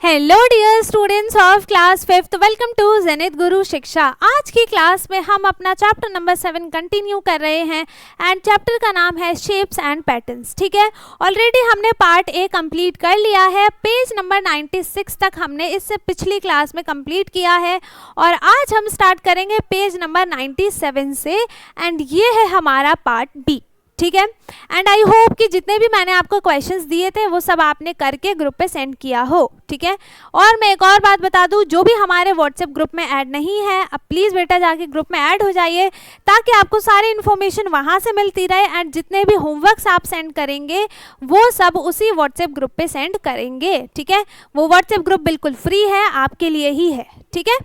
Hello dear students of class 5th, welcome to Zenith Guru Shiksha. आज की class में हम अपना चैप्टर नंबर 7 कंटिन्यू कर रहे हैं एंड चैप्टर का नाम है शेप्स एंड पैटर्न्स। ठीक है, ऑलरेडी हमने पार्ट ए कंप्लीट कर लिया है, पेज नंबर 96 तक हमने इससे पिछली क्लास में कंप्लीट किया है और आज हम स्टार्ट करेंगे पेज नंबर 97 से एंड ये है हमारा पार्ट बी। ठीक है, एंड आई होप कि जितने भी मैंने आपको क्वेश्चंस दिए थे वो सब आपने करके ग्रुप पे सेंड किया हो। ठीक है, और मैं एक और बात बता दूं, जो भी हमारे व्हाट्सएप ग्रुप में ऐड नहीं है अब प्लीज़ बेटा जाके ग्रुप में ऐड हो जाइए ताकि आपको सारी इन्फॉर्मेशन वहाँ से मिलती रहे एंड जितने भी होमवर्क्स आप सेंड करेंगे वो सब उसी व्हाट्सएप ग्रुप पे सेंड करेंगे। ठीक है, वो व्हाट्सएप ग्रुप बिल्कुल फ्री है, आपके लिए ही है। ठीक है,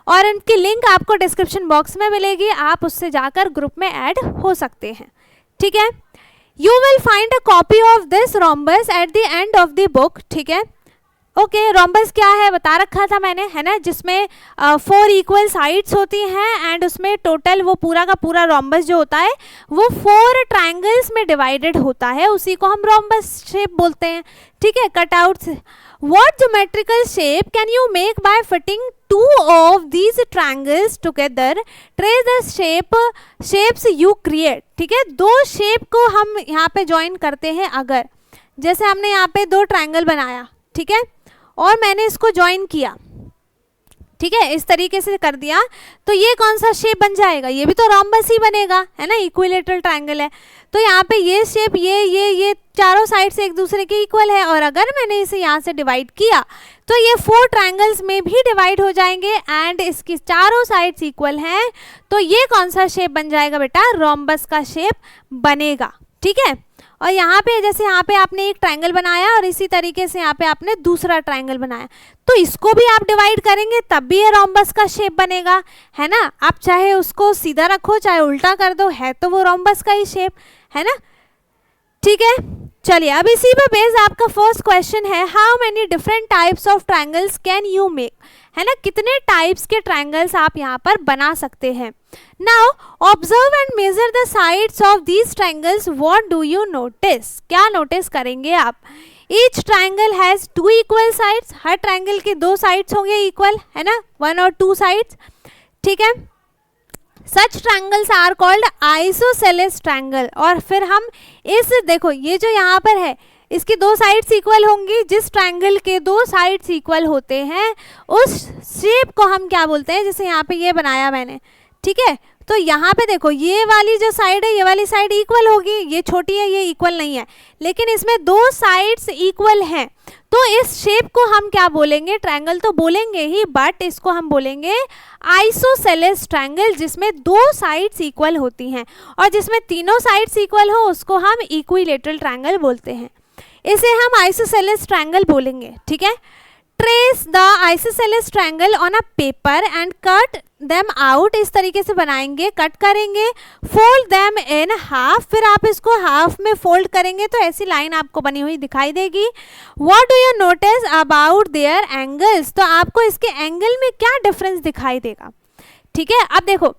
और उनकी लिंक आपको डिस्क्रिप्शन बॉक्स में मिलेगी, आप उससे जाकर ग्रुप में ऐड हो सकते हैं। ठीक है, you will find a copy of this rhombus at the end of the book. ठीक है, ओके, रोम्बस क्या है बता रखा था मैंने, है ना, जिसमें 4 इक्वल साइड्स होती हैं एंड उसमें टोटल वो पूरा का पूरा रोम्बस जो होता है वो 4 ट्रायंगल्स में डिवाइडेड होता है, उसी को हम रोम्बस शेप बोलते हैं। ठीक है, cutouts. What geometrical shape can you make by fitting 2 of these triangles together? Trace the shapes you create. ठीक है, 2 शेप को हम यहाँ पे ज्वाइन करते हैं। अगर जैसे हमने यहाँ पे 2 ट्रायंगल बनाया, ठीक है, और मैंने इसको ज्वाइन किया, ठीक है, इस तरीके से कर दिया, तो ये कौन सा शेप बन जाएगा? ये भी तो रोम्बस ही बनेगा, है ना, इक्विलेटरल ट्रायंगल है। तो यहाँ पे ये शेप ये चारों साइड से एक दूसरे के इक्वल है और अगर मैंने इसे यहाँ से डिवाइड किया तो ये 4 ट्रायंगल्स में भी डिवाइड हो जाएंगे एंड इसकी चारों साइड्स इक्वल हैं, तो ये कौन सा शेप बन जाएगा बेटा? रोम्बस का शेप बनेगा। ठीक है, और यहाँ पे जैसे यहाँ पे आपने एक ट्रायंगल बनाया और इसी तरीके से यहाँ पे आपने दूसरा ट्रायंगल बनाया, तो इसको भी आप डिवाइड करेंगे तब भी ये रोम्बस का शेप बनेगा, है ना। आप चाहे उसको सीधा रखो चाहे उल्टा कर दो, है तो वो रोम्बस का ही शेप, है ना। ठीक है, चलिए अब इसी पे बेस्ड आपका फर्स्ट क्वेश्चन है, how many different types of triangles can you make, है ना, कितने टाइप्स के ट्रायंगल्स आप यहाँ पर बना सकते हैं। Now observe and major the sides of these triangles, what do you notice? क्या नोटिस करेंगे आप? Each triangle has 2 equal sides, her triangle के 2 साइड्स होंगे इक्वल, है ना, 1 और 2 साइड्स। ठीक है, such triangles are called isosceles triangle. और फिर हम इस देखो ये जो यहाँ पर है इसकी 2 साइड्स इक्वल होंगी, जिस ट्रायंगल के 2 साइड्स इक्वल होते हैं उस शेप को हम क्या बोलते हैं? जैसे यहाँ पे ये बनाया मैंने, ठीक है, तो यहाँ पे देखो ये वाली जो साइड है ये वाली साइड इक्वल होगी, ये छोटी है ये इक्वल नहीं है, लेकिन इसमें 2 साइड्स इक्वल हैं, तो इस शेप को हम क्या बोलेंगे? ट्रायंगल तो बोलेंगे ही, बट इसको हम बोलेंगे आइसोसेलेस ट्रायंगल, जिसमें 2 साइड्स इक्वल होती हैं और जिसमें तीनों साइड्स इक्वल हो उसको हम इक्विलेटरल ट्रायंगल बोलते हैं, इसे हम आइसोसेलेस ट्रायंगल बोलेंगे। ठीक है, trace the isosceles triangle on a paper and cut them out, इस तरीके से बनाएंगे, कट करेंगे, फोल्ड देम इन हाफ, फिर आप इसको हाफ में फोल्ड करेंगे तो ऐसी लाइन आपको बनी हुई दिखाई देगी। What do you notice about their angles? तो आपको इसके एंगल में क्या डिफरेंस दिखाई देगा? ठीक है, अब देखो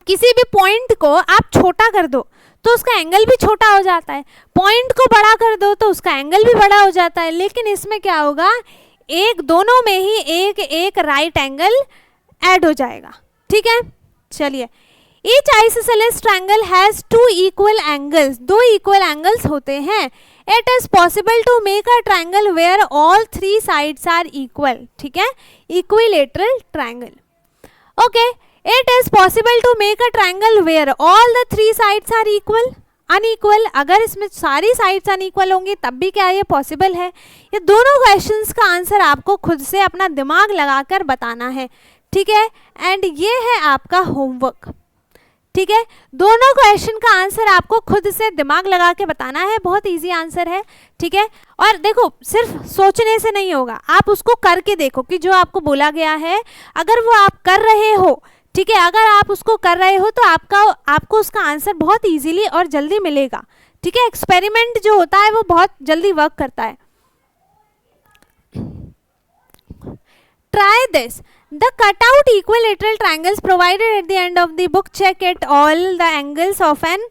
किसी भी पॉइंट को आप छोटा कर दो तो उसका एंगल भी छोटा हो जाता है, पॉइंट को बड़ा कर दो तो उसका एंगल भी बड़ा हो जाता है, लेकिन इसमें क्या होगा? एक दोनों में ही एक राइट एंगल ऐड हो जाएगा। ठीक है, चलिए, each isosceles triangle has 2 equal angles, 2 equal angles होते हैं। It is possible to make a triangle where all 3 sides are equal. ठीक है, equilateral triangle. Okay, it is possible to make a triangle where all the 3 sides are equal, unequal, अगर इसमें सारी sides unequal होंगी तब भी क्या ये पॉसिबल है? ये दोनों क्वेश्चंस का आंसर आपको खुद से अपना दिमाग लगाकर बताना है। ठीक है, एंड ये है आपका होमवर्क। ठीक है, दोनों क्वेश्चन का आंसर आपको खुद से दिमाग लगा के बताना है, बहुत इजी आंसर है। ठीक है, और देखो सिर्फ सोचने से नहीं होगा, आप उसको करके देखो कि जो आपको बोला गया है अगर वो आप कर रहे हो, ठीक है, अगर आप उसको कर रहे हो तो आपको उसका आंसर बहुत इजीली और जल्दी मिलेगा। ठीक है, एक्सपेरिमेंट जो होता है वो बहुत जल्दी वर्क करता है। Try this, the cutout equilateral triangles provided at the end of the book check at all the angles of an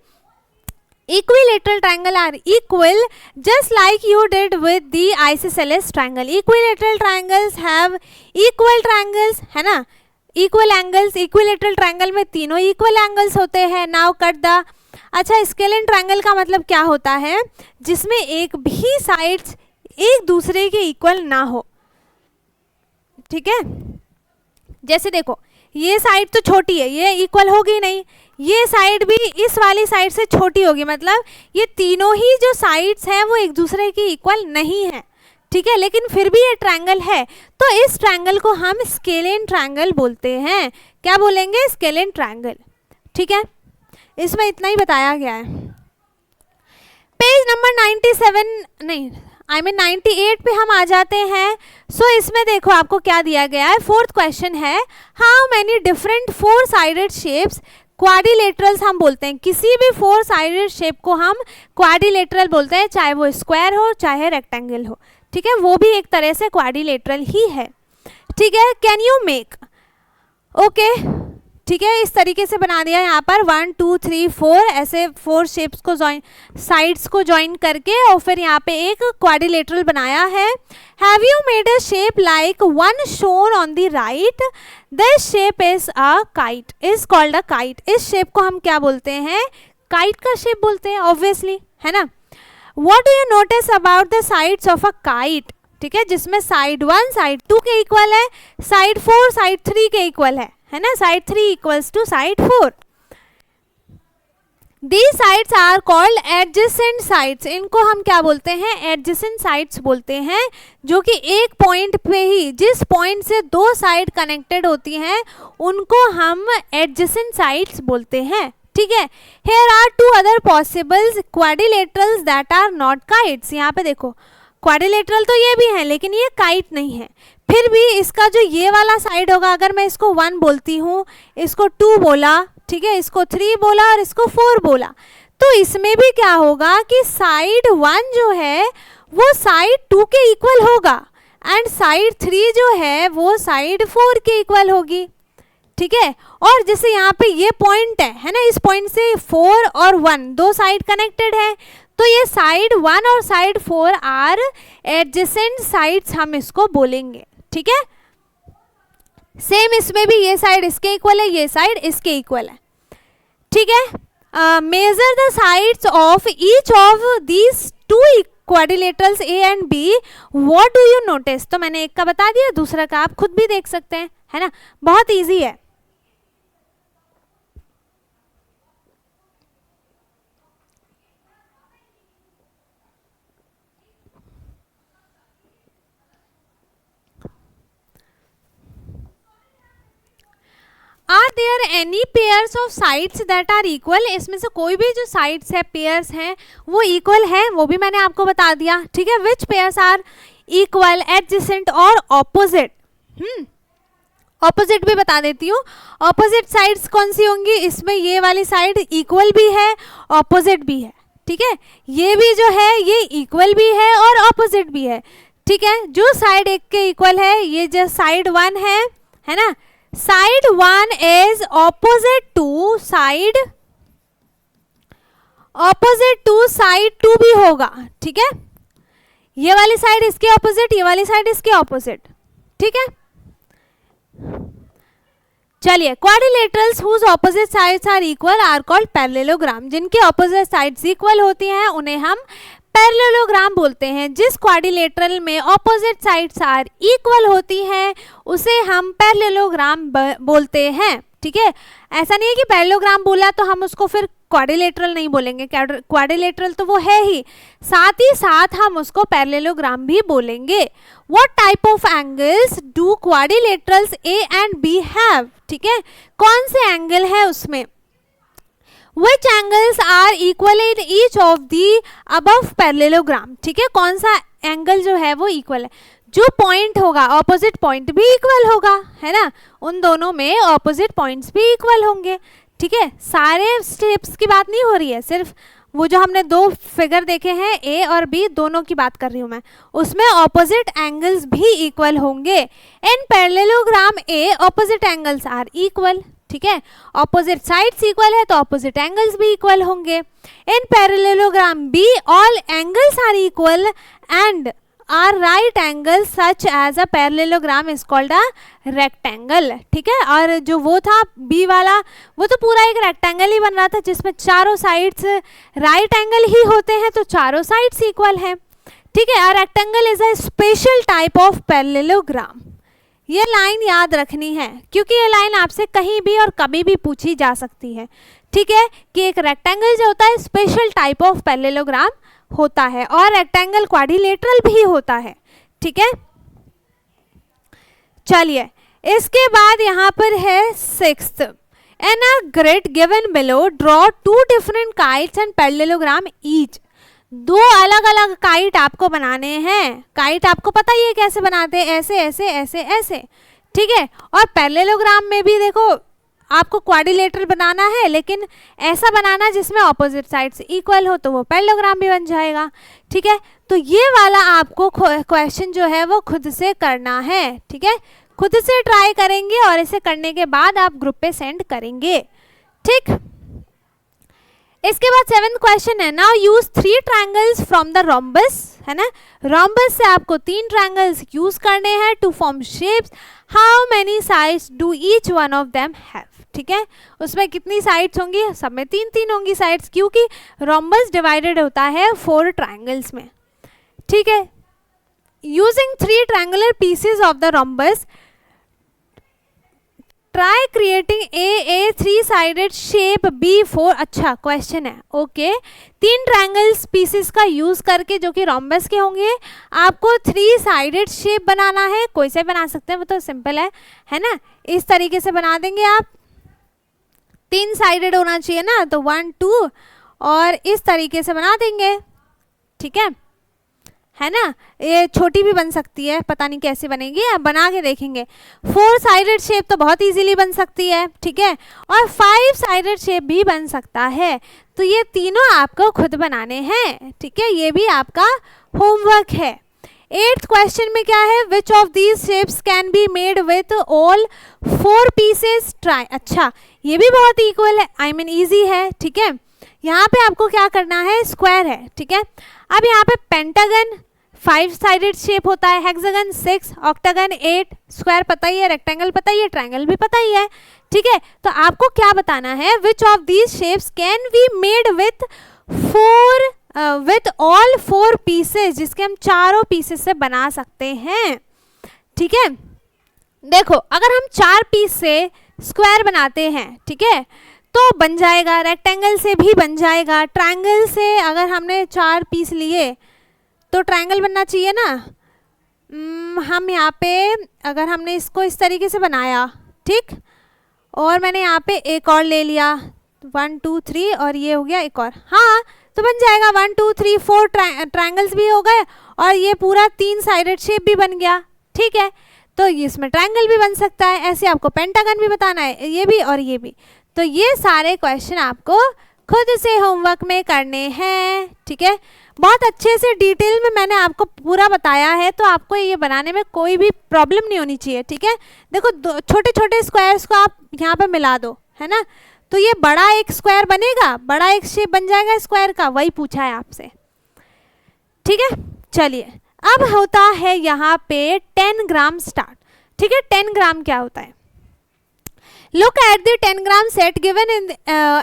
Equilateral triangle are equal just like you did with the isosceles triangle. Equilateral triangles have equal triangles, है ना, equal angles. Equilateral triangle में तीनों equal angles होते हैं. Now cut the. अच्छा, scalene triangle का मतलब क्या होता है? जिसमें एक भी साइड्स एक दूसरे के इक्वल ना हो. ठीक है, जैसे देखो ये साइड तो छोटी है, ये इक्वल होगी नहीं, ये साइड भी इस वाली साइड से छोटी होगी, मतलब ये तीनों ही जो साइड्स हैं वो एक दूसरे की इक्वल नहीं है. ठीक है, लेकिन फिर भी ये ट्रायंगल है, तो इस ट्रायंगल को हम स्केलेन ट्रायंगल बोलते हैं. क्या बोलेंगे? Scalene triangle. ठीक है, इसमें इतना ही बताया गया है. पेज नंबर 98 पे हम आ जाते हैं. इसमें देखो आपको क्या दिया गया है. फोर्थ क्वेश्चन है, how many different 4 sided shapes, quadrilaterals हम बोलते हैं. किसी भी 4 साइडेड शेप को हम क्वाड्रिलेटरल बोलते हैं, चाहे वो स्क्वायर हो चाहे रेक्टेंगल हो. ठीक है, वो भी एक तरह से क्वाड्रिलेटरल ही है. ठीक है, कैन यू मेक. ओके, ठीक है, इस तरीके से बना दिया यहाँ पर 1 2 3 4 ऐसे 4 शेप्स को साइड्स को ज्वाइन करके और फिर यहाँ पे एक क्वाड्रिलेटरल बनाया है. Have you made a shape like one shown on the right. This shape is a kite, is called a kite. इस शेप को हम क्या बोलते हैं? काइट का शेप बोलते हैं, ऑब्वियसली, है ना. What do you notice about the sides of a kite. ठीक है, जिसमें साइड 1 साइड 2 के इक्वल है, साइड 4 साइड 3 के इक्वल है ना. Side 3 equals to side 4. These sides are called adjacent sides. इनको हम क्या बोलते हैं? adjacent sides बोलते हैं, जो कि एक पॉइंट पे ही, जिस पॉइंट से 2 साइड कनेक्टेड होती हैं उनको हम adjacent sides बोलते हैं. ठीक है, here are 2 other possible quadrilaterals that are not kites. यहाँ पे देखो क्वाड्रिलेटरल तो ये भी है लेकिन ये काइट नहीं है. फिर भी इसका जो ये वाला साइड होगा, अगर मैं इसको 1 बोलती हूँ, इसको 2 बोला, ठीक है, इसको 3 बोला और इसको 4 बोला, तो इसमें भी क्या होगा कि साइड 1 जो है वो साइड 2 के इक्वल होगा एंड साइड 3 जो है वो साइड 4 के इक्वल होगी. ठीक है, और जैसे यहाँ पे ये पॉइंट है ना, इस पॉइंट से 4 और 1 2 साइड कनेक्टेड है, तो ये साइड 1 और साइड 4 आर एडजेसेंट साइड्स हम इसको बोलेंगे. ठीक है, सेम इसमें भी ये साइड इसके इक्वल है, ये साइड इसके इक्वल है. ठीक है, measure the sides of each of these 2 quadrilaterals A and B. What do you notice. तो मैंने एक का बता दिया, दूसरा का आप खुद भी देख सकते हैं, है ना, बहुत इजी है. Are there any pairs of sides that are equal. इसमें से कोई भी जो साइड्स है, पेयर्स हैं, वो इक्वल है, वो भी मैंने आपको बता दिया. ठीक है, विच पेयर्स आर इक्वल, एडजेसेंट और ऑपोजिट. ऑपोजिट भी बता देती हूँ. ऑपोजिट साइड्स कौन सी होंगी? इसमें ये वाली साइड इक्वल भी है, ऑपोजिट भी है. ठीक है, ये भी जो है ये इक्वल भी है और ऑपोजिट भी है. ठीक है, जो साइड एक के इक्वल है, ये जो साइड 1 है ना, side 1 is opposite to side 2 भी होगा. ठीक है, ये वाली साइड इसके ऑपोजिट, ये वाली साइड इसके ऑपोजिट. ठीक है, चलिए, quadrilaterals whose opposite sides are equal are called parallelogram. जिनके ऑपोजिट साइड्स इक्वल होती हैं उन्हें हम पैरेललोग्राम बोलते हैं. जिस क्वाड्रिलेटरल में ऑपोजिट साइड्स आर इक्वल होती हैं उसे हम पैरेललोग्राम बोलते हैं. ठीक है, ऐसा नहीं है कि पैरेललोग्राम बोला तो हम उसको फिर क्वाड्रिलेटरल नहीं बोलेंगे. क्वाड्रिलेटरल तो वो है ही, साथ ही साथ हम उसको पैरेललोग्राम भी बोलेंगे. What type of angles do quadrilaterals A and B have. ठीक है, कौन से एंगल है उसमें. Which angles are equal in each of the above parallelogram. ठीक है, कौन सा एंगल जो है वो इक्वल है. जो पॉइंट होगा ऑपोजिट पॉइंट भी इक्वल होगा, है ना, उन दोनों में ऑपोजिट पॉइंट्स भी इक्वल होंगे. ठीक है, सारे स्टेप्स की बात नहीं हो रही है, सिर्फ वो जो हमने दो फिगर देखे हैं ए और बी, दोनों की बात कर रही हूँ मैं, उसमें ऑपोजिट एंगल्स भी इक्वल होंगे। In parallelogram A opposite angles are equal, ठीक है, ऑपोजिट साइड्स इक्वल है तो ऑपोजिट एंगल्स भी इक्वल होंगे। In parallelogram B all angles are equal and are right angle such as a parallelogram is called a rectangle, ठीक है। और जो वो था बी वाला, वो तो पूरा एक रेक्टेंगल ही बन रहा था जिसमें चारों साइड्स राइट एंगल ही होते हैं, तो चारों साइड्स इक्वल हैं, ठीक है। A rectangle is a special type of parallelogram. ये लाइन याद रखनी है क्योंकि ये लाइन आपसे कहीं भी और कभी भी पूछी जा सकती है, ठीक है, कि एक रेक्टेंगल जो होता है स्पेशल टाइप ऑफ पैरेललोग्राम होता है और रेक्टेंगल क्वाड्रिलेटरल भी होता है, ठीक है। चलिए इसके बाद यहाँ पर है 6th, in a grid given below draw 2 different kites and parallelogram each. 2 अलग अलग काइट आपको बनाने हैं। काइट आपको पता ही है कैसे बनाते हैं, ऐसे ऐसे ऐसे ऐसे, ठीक है। और पैरेललोग्राम में भी देखो आपको क्वाड्रिलेटरल बनाना है, लेकिन ऐसा बनाना जिसमें ऑपोजिट साइड्स इक्वल हो, तो वो पैरेललोग्राम भी बन जाएगा, ठीक है। तो ये वाला आपको क्वेश्चन जो है वो खुद से करना है, ठीक है, खुद से ट्राई करेंगे और इसे करने के बाद आप ग्रुप पे सेंड करेंगे, ठीक। इसके बाद 7th क्वेश्चन है, now use 3 triangles from the rhombus, है ना। रोम्बस से आपको 3 ट्रायंगल्स यूज करने हैं to form shapes. How many sides do each one of them have, ठीक है। उसमें कितनी साइड्स होंगी, सब में 3-3 होंगी साइड्स, क्योंकि रोम्बस डिवाइडेड होता है 4 ट्रायंगल्स में, ठीक है। Using 3 triangular pieces of the rhombus try creating a 3 sided shape B4। अच्छा क्वेश्चन है, ओके। 3 ट्रायंगल्स पीसेस का यूज करके जो कि रोम्बस के होंगे, आपको 3 साइडेड शेप बनाना है। कोई से बना सकते हैं, वो तो सिंपल है ना। इस तरीके से बना देंगे आप, 3 साइडेड होना चाहिए ना, तो 1 2 और इस तरीके से बना देंगे, ठीक है ना। ये छोटी भी बन सकती है, पता नहीं कैसे बनेगी, आप बना के देखेंगे। 4 साइडेड शेप तो बहुत इजीली बन सकती है, ठीक है, और 5 साइडेड शेप भी बन सकता है। तो ये तीनों आपको खुद बनाने हैं, ठीक है, ये भी आपका होमवर्क है। 8th क्वेश्चन में क्या है, which of these shapes can be made with all 4 pieces try. अच्छा ये भी बहुत इक्वल है, आई मीन ईजी है, ठीक है। यहाँ पे आपको क्या करना है, स्क्वायर है, ठीक है। अब यहाँ पे पेंटागन 5 साइडेड शेप होता है, हेक्सागन 6, ऑक्टागन 8, स्क्वायर पता ही है, रेक्टेंगल पता ही है, ट्रायंगल भी पता ही है, ठीक है। तो आपको क्या बताना है, which of these shapes can be made with all 4 pieces, जिसके हम चारों पीसेस से बना सकते हैं, ठीक है। देखो अगर हम 4 पीस से स्क्वायर बनाते हैं, ठीक है, तो बन जाएगा, रेक्टेंगल से भी बन जाएगा, ट्रायंगल से अगर हमने 4 पीस लिए तो ट्रायंगल बनना चाहिए ना। हम यहाँ पे अगर हमने इसको इस तरीके से बनाया, ठीक, और मैंने यहाँ पे एक और ले लिया 1 2 3 और ये हो गया एक और, हाँ तो बन जाएगा 1 2 3 4 ट्रायंगल्स भी हो गए और ये पूरा 3 साइडेड शेप भी बन गया, ठीक है। तो इसमें ट्रायंगल भी बन सकता है, ऐसे आपको पेंटागन भी बताना है, ये भी और ये भी। तो ये सारे क्वेश्चन आपको खुद से होमवर्क में करने हैं, ठीक है। बहुत अच्छे से डिटेल में मैंने आपको पूरा बताया है, तो आपको ये बनाने में कोई भी प्रॉब्लम नहीं होनी चाहिए, ठीक है। देखो छोटे छोटे स्क्वायर्स को आप यहाँ पे मिला दो, है ना, तो ये बड़ा एक स्क्वायर बनेगा, बड़ा एक शेप बन जाएगा स्क्वायर का, वही पूछा है आपसे, ठीक है। चलिए अब होता है यहाँ पे 10 ग्राम स्टार्ट, ठीक है। 10 ग्राम क्या होता है, look at the 10 gram set given in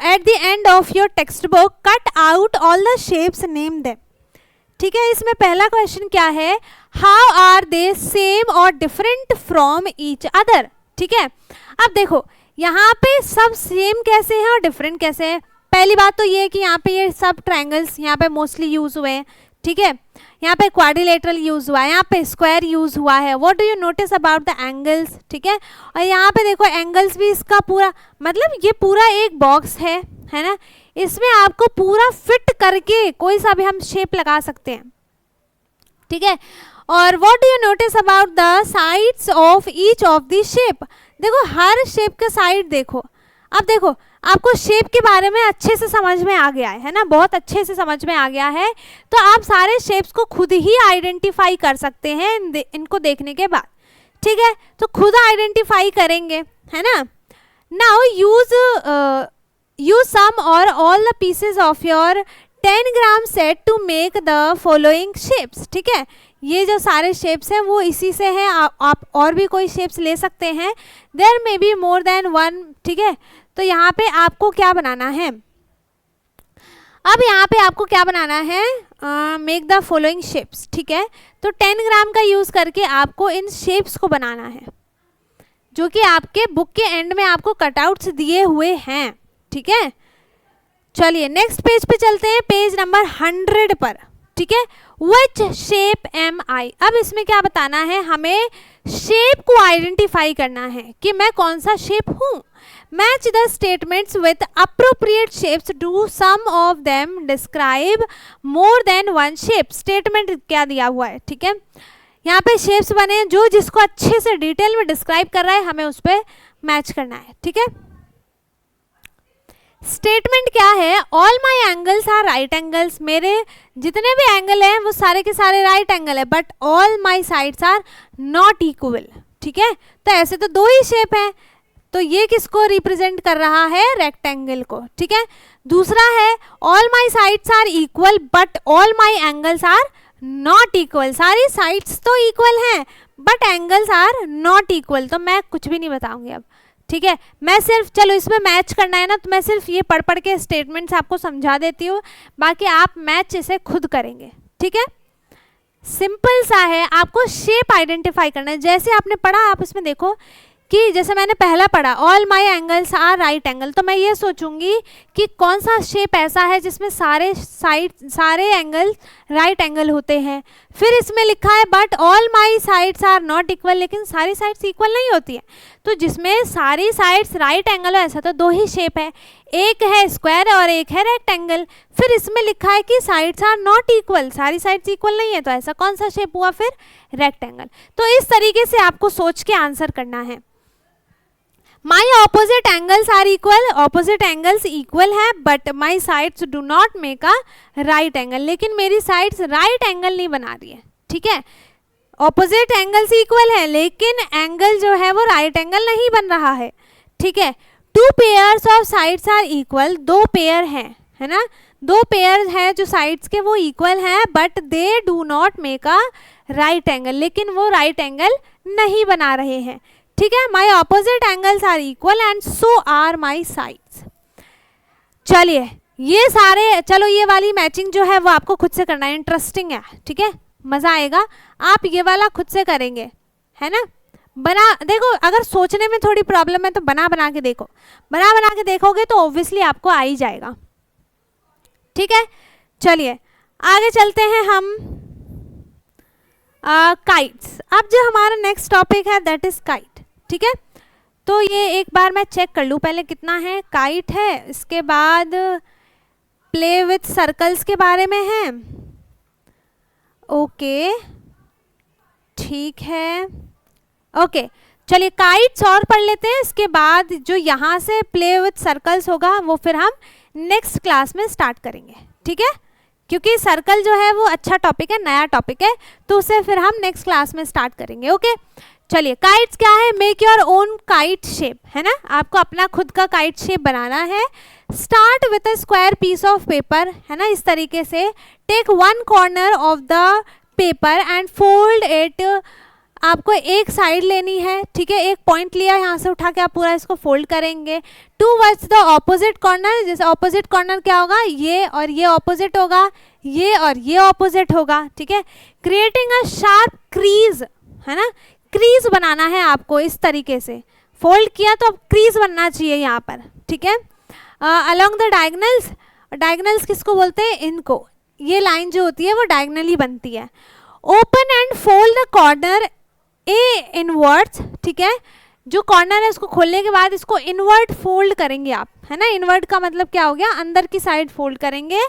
at the end of your textbook, cut out all the shapes, name them, ठीक है। इसमें पहला क्वेश्चन क्या है, how are they same or different from each other, ठीक है। अब देखो यहाँ पे सब सेम कैसे हैं और डिफरेंट कैसे हैं। पहली बात तो ये है कि यहाँ पे ये सब ट्रायंगल्स यहाँ पे मोस्टली यूज हुए हैं, ठीक है। यहाँ पे क्वाड्रिलेटरल यूज हुआ है, यहाँ पे स्क्वायर यूज हुआ है। What do you notice about the angles, ठीक है। और यहाँ पे देखो एंगल्स भी इसका पूरा, मतलब ये पूरा एक बॉक्स है ना, इसमें आपको पूरा फिट करके कोई सा भी हम शेप लगा सकते हैं, ठीक है। और what do you notice about the sides of each of the shape, देखो हर शेप के साइड देखो। अब देखो आपको शेप के बारे में अच्छे से समझ में आ गया है ना, बहुत अच्छे से समझ में आ गया है। तो आप सारे शेप्स को खुद ही आइडेंटिफाई कर सकते हैं इनको देखने के बाद, ठीक है। तो खुद आइडेंटिफाई करेंगे, है ना। Now use some or all the pieces of your 10 gram set to make the following shapes, ठीक है। ये जो सारे शेप्स हैं वो इसी से हैं, आप और भी कोई शेप्स ले सकते हैं, there may be more than one, ठीक है। तो यहाँ पे आपको क्या बनाना है, अब यहाँ पे आपको क्या बनाना है, मेक द फॉलोइंग शेप्स, ठीक है। तो 10 ग्राम का यूज़ करके आपको इन शेप्स को बनाना है जो कि आपके बुक के एंड में आपको कटआउट्स दिए हुए हैं, ठीक है। चलिए नेक्स्ट पेज पे चलते हैं, पेज नंबर 100 पर, ठीक है। विच शेप एम आई, अब इसमें क्या बताना है, हमें शेप को आइडेंटिफाई करना है कि मैं कौन सा शेप हूँ। Match the statements with appropriate shapes, do some of them describe more than one shape. Statement क्या दिया हुआ है, ठीक है। यहाँ पे शेप्स बने जो जिसको अच्छे से डिटेल में डिस्क्राइब कर रहा है, हमें उस पर मैच करना है, ठीक है। स्टेटमेंट क्या है, all my angles are right angles, मेरे जितने भी एंगल हैं वो सारे के सारे राइट एंगल है, but all my sides are not equal, ठीक है। तो ऐसे तो दो ही शेप है, तो ये किसको रिप्रेजेंट कर रहा है, रेक्टेंगल को, ठीक है। दूसरा है all my sides are equal but all my angles are not equal, सारी साइड्स तो इक्वल हैं but angles are not equal. तो मैं कुछ भी नहीं बताऊंगी अब, ठीक है। मैं सिर्फ, चलो इसमें मैच करना है ना, तो मैं सिर्फ ये पढ़ पढ़ के स्टेटमेंट्स आपको समझा देती हूँ, बाकी आप मैच इसे खुद करेंगे, ठीक है। सिंपल सा है, आपको शेप आइडेंटिफाई करना है। जैसे आपने पढ़ा, आप इसमें देखो कि जैसे मैंने पहला पढ़ा all my angles are right angle, तो मैं ये सोचूंगी कि कौन सा शेप ऐसा है जिसमें सारे एंगल राइट एंगल होते हैं। फिर इसमें लिखा है but all my sides are not equal, लेकिन सारी साइड्स इक्वल नहीं होती है। तो जिसमें सारी साइड्स राइट एंगल है, ऐसा तो दो ही शेप है, एक है स्क्वायर और एक है रेक्टेंगल। फिर इसमें लिखा है कि साइड्स आर नॉट इक्वल, सारी साइड्स इक्वल नहीं है, तो ऐसा कौन सा शेप हुआ, फिर रेक्टेंगल। तो इस तरीके से आपको सोच के आंसर करना है। My opposite angles are equal, opposite angles equal है but my sides do not make a right angle, लेकिन मेरी साइड्स राइट एंगल नहीं बना रही है, ठीक है। ऑपोजिट एंगल्स इक्वल है लेकिन एंगल जो है वो राइट एंगल नहीं बन रहा है, ठीक है। Two pairs of sides are equal, दो पेयर हैं, है ना, दो पेयर है जो साइड्स के वो इक्वल हैं but they do not make a right angle, लेकिन वो राइट एंगल नहीं बना रहे हैं, ठीक है। My opposite angles are equal and so are my sides. चलिए ये सारे, चलो ये वाली मैचिंग जो है वो आपको खुद से करना है, इंटरेस्टिंग है, ठीक है, मजा आएगा। आप ये वाला खुद से करेंगे, है ना। बना देखो, अगर सोचने में थोड़ी प्रॉब्लम है तो बना बना के देखो, बना बना के देखोगे तो ऑब्वियसली आपको आ ही जाएगा, ठीक है। चलिए आगे चलते हैं हम काइट्स। अब जो हमारा नेक्स्ट टॉपिक है दैट इज काइट, ठीक है। तो ये एक बार मैं चेक कर लूँ पहले कितना है, काइट है, इसके बाद प्ले विथ सर्कल्स के बारे में है, ओके ठीक है, ओके। चलिए काइट्स और पढ़ लेते हैं, इसके बाद जो यहाँ से प्ले विथ सर्कल्स होगा वो फिर हम नेक्स्ट क्लास में स्टार्ट करेंगे, ठीक है, क्योंकि सर्कल जो है वो अच्छा टॉपिक है, नया टॉपिक है, तो उसे फिर हम नेक्स्ट क्लास में स्टार्ट करेंगे, ओके। चलिए काइट्स क्या है, make your own kite shape, है ना, आपको अपना खुद का काइट शेप बनाना है। Start with a square piece of paper, है ना, इस तरीके से take one corner of the paper and fold it, आपको एक साइड लेनी है, ठीक है, एक पॉइंट लिया, यहाँ से उठा के आप पूरा इसको फोल्ड करेंगे टूवर्ड्स द ऑपोजिट कॉर्नर। जैसे ऑपोजिट कॉर्नर क्या होगा, ये और ये ऑपोजिट होगा, ये और ये ऑपोजिट होगा, ठीक है। क्रिएटिंग अ शार्प क्रीज, है ना, क्रीज बनाना है आपको इस तरीके से, फोल्ड किया तो अब क्रीज बनना चाहिए यहाँ पर, ठीक है। अलोंग द डायगनल्स, डायगनल्स किसको बोलते हैं, इनको, ये लाइन जो होती है वो डायगनली बनती है। Open and fold the corner A inwards, ठीक है, जो कॉर्नर है उसको खोलने के बाद इसको इनवर्ड फोल्ड करेंगे आप, है ना, इनवर्ड का मतलब क्या हो गया, अंदर की साइड फोल्ड करेंगे।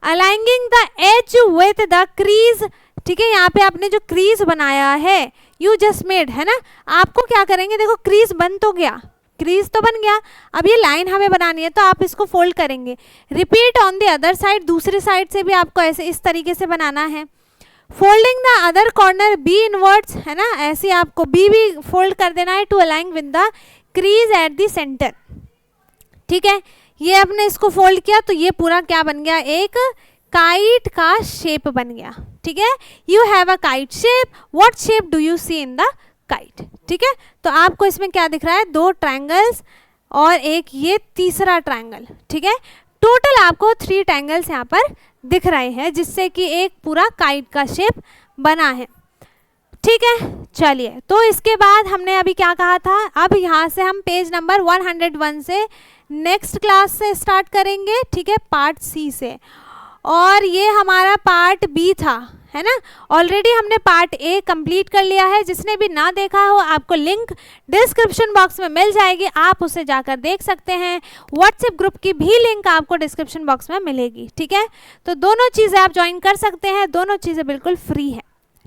Aligning the edge with the crease, ठीक है, यहाँ पे आपने जो क्रीज बनाया है यू जस्ट मेड, है ना, आपको क्या करेंगे, देखो क्रीज बन तो गया, क्रीज तो बन गया। अब ये लाइन हमें बनानी है तो आप इसको फोल्ड करेंगे। Repeat on the other side, दूसरी साइड से भी आपको ऐसे इस तरीके से बनाना है। Folding the other corner B inwards, है ना, ऐसे आपको बी भी फोल्ड कर देना है to align with the crease at the centre. ठीक है, ये आपने इसको फोल्ड किया तो ये पूरा क्या बन गया, एक काइट का शेप बन गया। ठीक है, you have a kite shape, what shape do you see in the kite. ठीक है, तो आपको इसमें क्या दिख रहा है, 2 ट्रायंगल्स और एक ये तीसरा ट्रायंगल। ठीक है, टोटल आपको 3 ट्रायंगल्स यहाँ पर दिख रहे हैं जिससे कि एक पूरा काइट का शेप बना है। ठीक है, चलिए, तो इसके बाद हमने अभी क्या कहा था, अब यहाँ से हम पेज नंबर 101 से नेक्स्ट क्लास से स्टार्ट करेंगे। ठीक है, पार्ट सी से, और ये हमारा पार्ट बी था, है ना। ऑलरेडी हमने पार्ट ए कंप्लीट कर लिया है। जिसने भी ना देखा हो आपको लिंक डिस्क्रिप्शन बॉक्स में मिल जाएगी, आप उसे जाकर देख सकते हैं। व्हाट्सएप ग्रुप की भी लिंक आपको डिस्क्रिप्शन बॉक्स में मिलेगी। ठीक है, तो दोनों चीज़ें आप ज्वाइन कर सकते हैं, दोनों चीज़ें बिल्कुल फ्री है।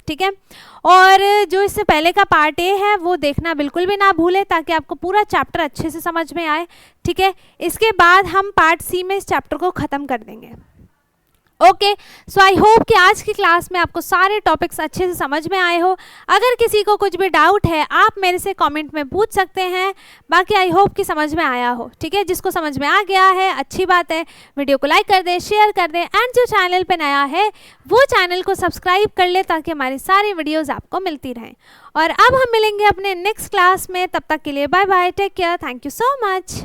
ठीक है, और जो इससे पहले का पार्ट ए है वो देखना बिल्कुल भी ना भूलें ताकि आपको पूरा चैप्टर अच्छे से समझ में आए। ठीक है, इसके बाद हम पार्ट सी में इस चैप्टर को ख़त्म कर देंगे। ओके, सो आई होप कि आज की क्लास में आपको सारे टॉपिक्स अच्छे से समझ में आए हो। अगर किसी को कुछ भी डाउट है आप मेरे से कमेंट में पूछ सकते हैं। बाकी आई होप कि समझ में आया हो। ठीक है, जिसको समझ में आ गया है अच्छी बात है, वीडियो को लाइक कर दे, शेयर कर दे, एंड जो चैनल पे नया है वो चैनल को सब्सक्राइब कर ले ताकि हमारी सारी वीडियोज़ आपको मिलती रहें। और अब हम मिलेंगे अपने नेक्स्ट क्लास में, तब तक के लिए bye bye, take care, thank you so much.